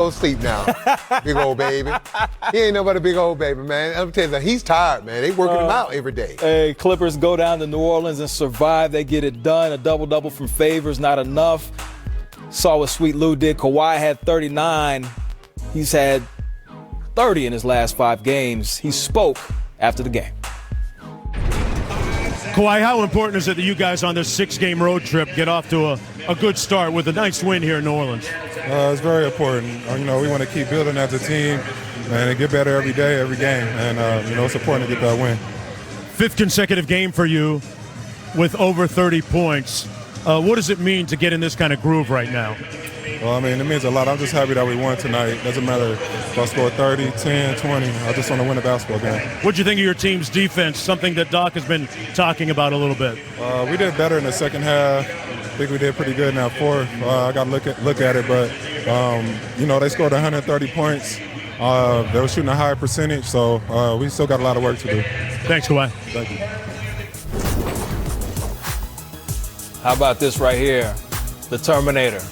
Go sleep now, big old baby. He ain't nobody big old baby, man. I'm telling you, he's tired, man. They working him out every day. Hey, Clippers go down to New Orleans and survive. They get it done. A double-double from Favors, not enough. Saw what Sweet Lou did. Kawhi had 39. He's had 30 in his last 5 games. He spoke after the game. Kawhi, how important is it that you guys on this 6-game road trip get off to a good start with a nice win here in New Orleans? It's very important. We want to keep building as a team and get better every day, every game. And, it's important to get that win. 5th consecutive game for you with over 30 points. What does it mean to get in this kind of groove right now? Well, it means a lot. I'm just happy that we won tonight. Doesn't matter if I score 30, 10, 20. I just want to win a basketball game. What'd you think of your team's defense, something that Doc has been talking about a little bit? We did better in the second half. I think we did pretty good in that fourth. I got to look at it, but, they scored 130 points. They were shooting a higher percentage, so we still got a lot of work to do. Thanks, Kawhi. Thank you. How about this right here? The Terminator.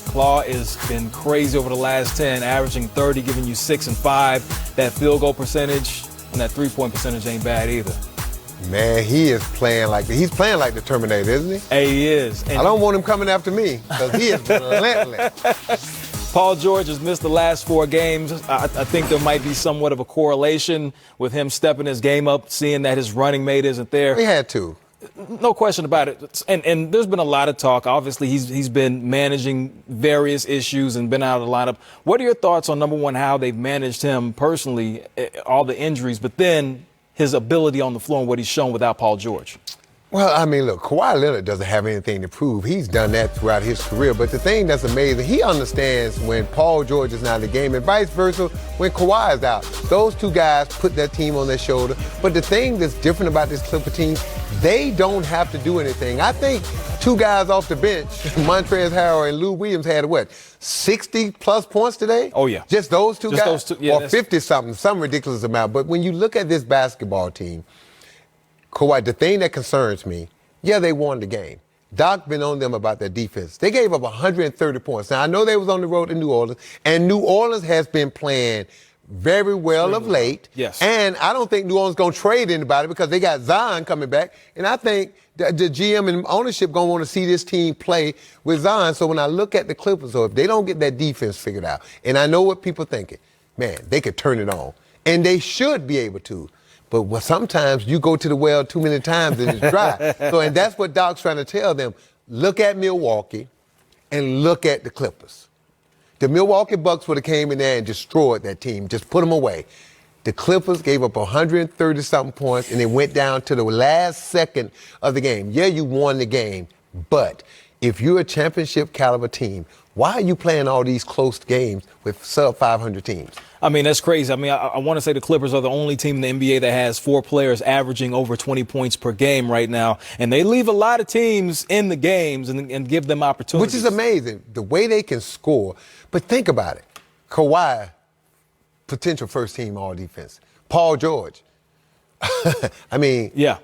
Claw has been crazy over the last 10, averaging 30, giving you 6 and 5. That field goal percentage and that 3-point percentage ain't bad either. Man, he is playing like he's playing like the Terminator, isn't he? Hey, he is. And I don't want him coming after me because he is relentless. Paul George has missed the last 4 games. I think there might be somewhat of a correlation with him stepping his game up, seeing that his running mate isn't there. He had to. No question about it. And there's been a lot of talk. Obviously, he's been managing various issues and been out of the lineup. What are your thoughts on, number one, how they've managed him personally, all the injuries, but then his ability on the floor and what he's shown without Paul George? Well, look, Kawhi Leonard doesn't have anything to prove. He's done that throughout his career. But the thing that's amazing, he understands when Paul George is not in the game and vice versa when Kawhi is out. Those two guys put that team on their shoulder. But the thing that's different about this Clipper team, they don't have to do anything. I think 2 guys off the bench, Montrezl Harrell and Lou Williams, had 60-plus points today? Oh, yeah. Just those two guys? Those two, yeah, or 50-something, some ridiculous amount. But when you look at this basketball team, Kawhi, the thing that concerns me, they won the game. Doc been on them about their defense. They gave up 130 points. Now, I know they was on the road to New Orleans, and New Orleans has been playing very well of late. Yes. And I don't think New Orleans going to trade anybody because they got Zion coming back. And I think the GM and ownership going to want to see this team play with Zion. So when I look at the Clippers, if they don't get that defense figured out, and I know what people are thinking, man, they could turn it on. And they should be able to. But sometimes you go to the well too many times and it's dry. And that's what Doc's trying to tell them. Look at Milwaukee and look at the Clippers. The Milwaukee Bucks would have came in there and destroyed that team, just put them away. The Clippers gave up 130-something points, and it went down to the last second of the game. Yeah, you won the game, but if you're a championship caliber team, why are you playing all these close games with sub-500 teams? That's crazy. I want to say the Clippers are the only team in the NBA that has 4 players averaging over 20 points per game right now. And they leave a lot of teams in the games and give them opportunities. Which is amazing, the way they can score. But think about it. Kawhi, potential first-team all-defense. Paul George. Yeah.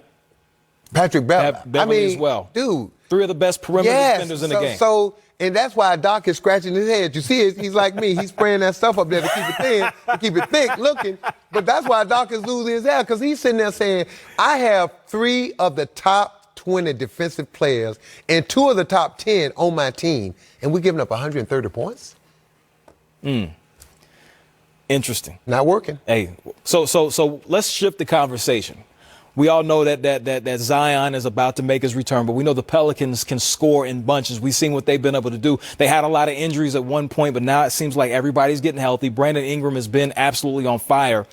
Patrick Beverley. Beverley as well. Dude. 3 of the best perimeter defenders in the game. And that's why Doc is scratching his head. You see, he's like me. He's spraying that stuff up there to keep it thin, to keep it thick looking. But that's why Doc is losing his hair, because he's sitting there saying, I have 3 of the top 20 defensive players and 2 of the top 10 on my team, and we're giving up 130 points? Interesting. Not working. Hey, so let's shift the conversation. We all know that Zion is about to make his return, but we know the Pelicans can score in bunches. We've seen what they've been able to do. They had a lot of injuries at one point, but now it seems like everybody's getting healthy. Brandon Ingram has been absolutely on fire.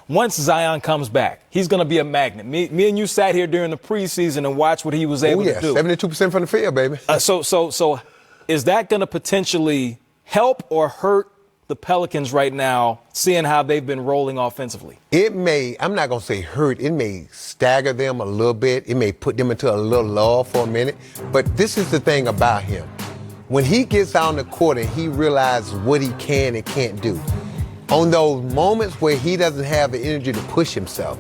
Once Zion comes back, he's going to be a magnet. Me and you sat here during the preseason and watched what he was able to do. 72% from the field, baby. So is that going to potentially help or hurt the Pelicans right now, seeing how they've been rolling offensively? It may, I'm not going to say hurt, it may stagger them a little bit. It may put them into a little lull for a minute. But this is the thing about him. When he gets out on the court and he realizes what he can and can't do, on those moments where he doesn't have the energy to push himself,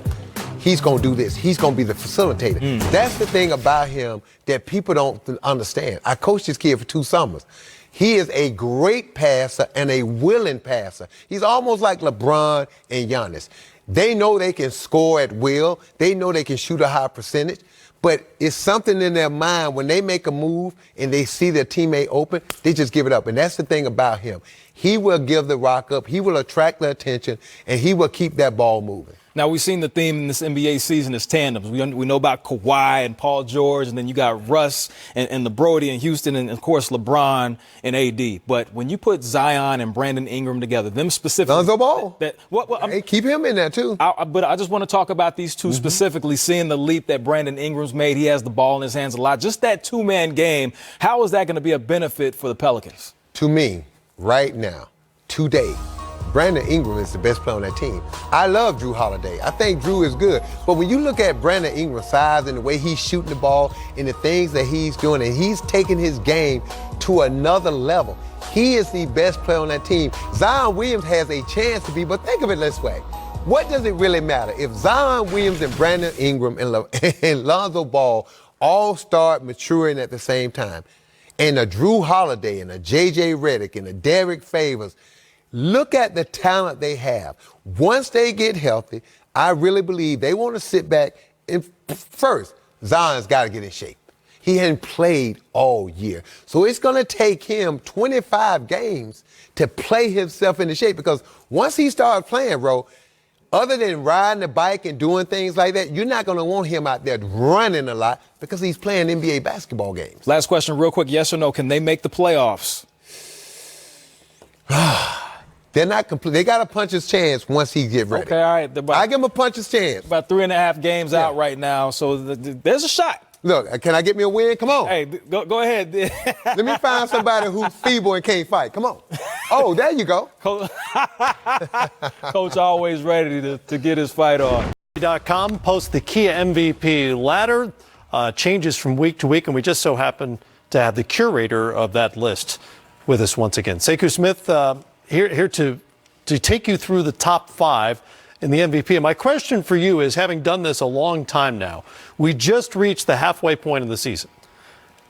he's going to do this. He's going to be the facilitator. That's the thing about him that people don't understand. I coached this kid for 2 summers. He is a great passer and a willing passer. He's almost like LeBron and Giannis. They know they can score at will. They know they can shoot a high percentage. But it's something in their mind when they make a move and they see their teammate open, they just give it up. And that's the thing about him. He will give the rock up. He will attract the attention, and he will keep that ball moving. Now, we've seen the theme in this NBA season is tandems. We know about Kawhi and Paul George, and then you got Russ and the Brody in Houston, and, of course, LeBron and AD. But when you put Zion and Brandon Ingram together, them specifically. Lonzo Ball. Hey, keep him in there, too. But I just want to talk about these two specifically, seeing the leap that Brandon Ingram's made. He has the ball in his hands a lot. Just that two-man game, how is that going to be a benefit for the Pelicans? To me, right now, today, Brandon Ingram is the best player on that team. I love Drew Holiday. I think Drew is good. But when you look at Brandon Ingram's size and the way he's shooting the ball and the things that he's doing, and he's taking his game to another level, he is the best player on that team. Zion Williams has a chance to be, but think of it this way. What does it really matter? If Zion Williams and Brandon Ingram and Lonzo Ball all start maturing at the same time, and a Drew Holiday and a J.J. Redick and a Derek Favors, look at the talent they have. Once they get healthy, I really believe they want to sit back and first, Zion's got to get in shape. He hadn't played all year. So it's going to take him 25 games to play himself into shape, because once he starts playing, bro, other than riding the bike and doing things like that, you're not going to want him out there running a lot because he's playing NBA basketball games. Last question real quick, yes or no, can they make the playoffs? They're not complete. They got to punch his chance once he get ready. Okay, all right. I give him a punch his chance. About 3.5 games out right now, so there's a shot. Look, can I get me a win? Come on. Hey, go ahead. Let me find somebody who's feeble and can't fight. Come on. Oh, there you go. Coach always ready to get his fight on. .com posts the Kia MVP ladder, changes from week to week, and we just so happen to have the curator of that list with us once again. Sekou Smith, here to take you through the top 5 in the MVP. And my question for you is, having done this a long time now, we just reached the halfway point of the season.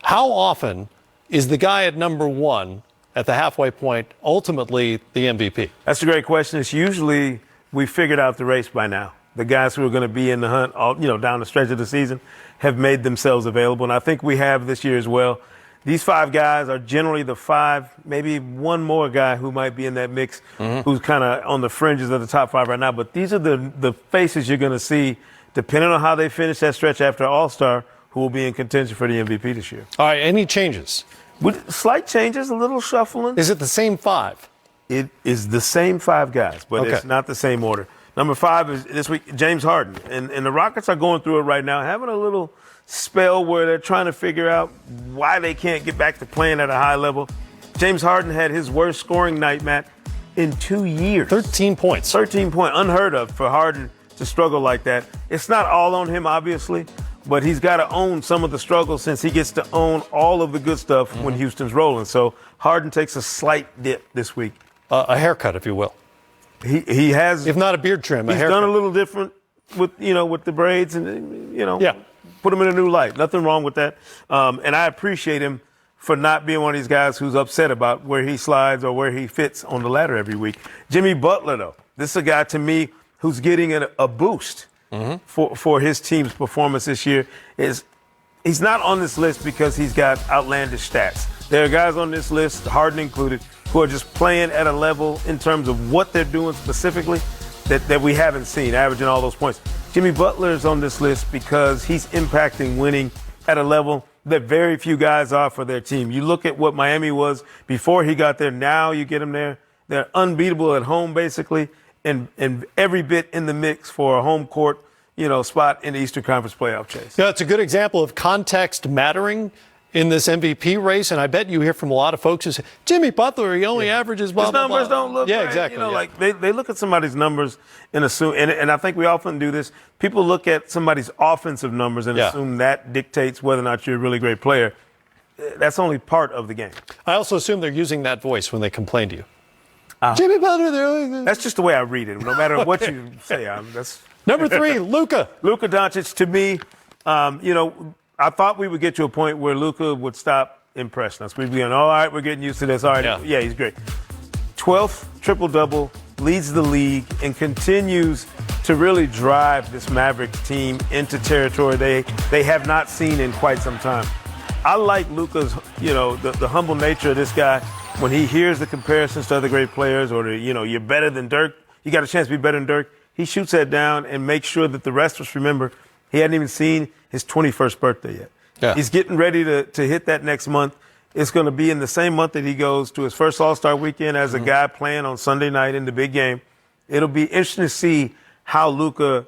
How often is the guy at number 1 at the halfway point ultimately the MVP? That's a great question. It's usually we figured out the race by now. The guys who are going to be in the hunt, down the stretch of the season have made themselves available. And I think we have this year as well. These 5 guys are generally the 5, maybe one more guy who might be in that mix, who's kind of on the fringes of the top 5 right now. But these are the faces you're going to see, depending on how they finish that stretch after All-Star, who will be in contention for the MVP this year. All right, any changes? With slight changes, a little shuffling. Is it the same 5? It is the same 5 guys, but it's not the same order. Number 5 is this week, James Harden. And the Rockets are going through it right now, having a little spell where they're trying to figure out why they can't get back to playing at a high level. James Harden had his worst scoring night, Matt, in 2 years. 13 points. 13 points. Unheard of for Harden to struggle like that. It's not all on him, obviously, but he's got to own some of the struggles since he gets to own all of the good stuff when Houston's rolling. So Harden takes a slight dip this week. A haircut, if you will. He has, if not a beard trim, a he's haircut. done a little different with the braids and put him in a new light. Nothing wrong with that. And I appreciate him for not being one of these guys who's upset about where he slides or where he fits on the ladder every week. Jimmy Butler, though, this is a guy to me who's getting a boost for his team's performance this year. He's not on this list because he's got outlandish stats. There are guys on this list, Harden included, who are just playing at a level in terms of what they're doing specifically that we haven't seen, averaging all those points. Jimmy Butler is on this list because he's impacting winning at a level that very few guys are for their team. You look at what Miami was before he got there. Now you get them there. They're unbeatable at home, basically, and every bit in the mix for a home court, spot in the Eastern Conference playoff chase. Yeah, it's a good example of context mattering in this MVP race, and I bet you hear from a lot of folks who say, Jimmy Butler, he only averages blah, His blah, blah. numbers don't look right. Exactly. Like they look at somebody's numbers and assume, and I think we often do this, people look at somebody's offensive numbers and assume that dictates whether or not you're a really great player. That's only part of the game. I also assume they're using that voice when they complain to you. Jimmy Butler, that's just the way I read it. No matter what you say, that's Number 3, Luka. Luka Doncic, to me, I thought we would get to a point where Luka would stop impressing us. We've been, all right, we're getting used to this. All right, yeah he's great. 12th triple-double, leads the league, and continues to really drive this Mavericks team into territory they have not seen in quite some time. I like Luka's, the humble nature of this guy. When he hears the comparisons to other great players or, you're better than Dirk, you got a chance to be better than Dirk, he shoots that down and makes sure that the rest of us remember he hadn't even seen his 21st birthday yet. Yeah. He's getting ready to hit that next month. It's going to be in the same month that he goes to his first All-Star weekend as a guy playing on Sunday night in the big game. It'll be interesting to see how Luka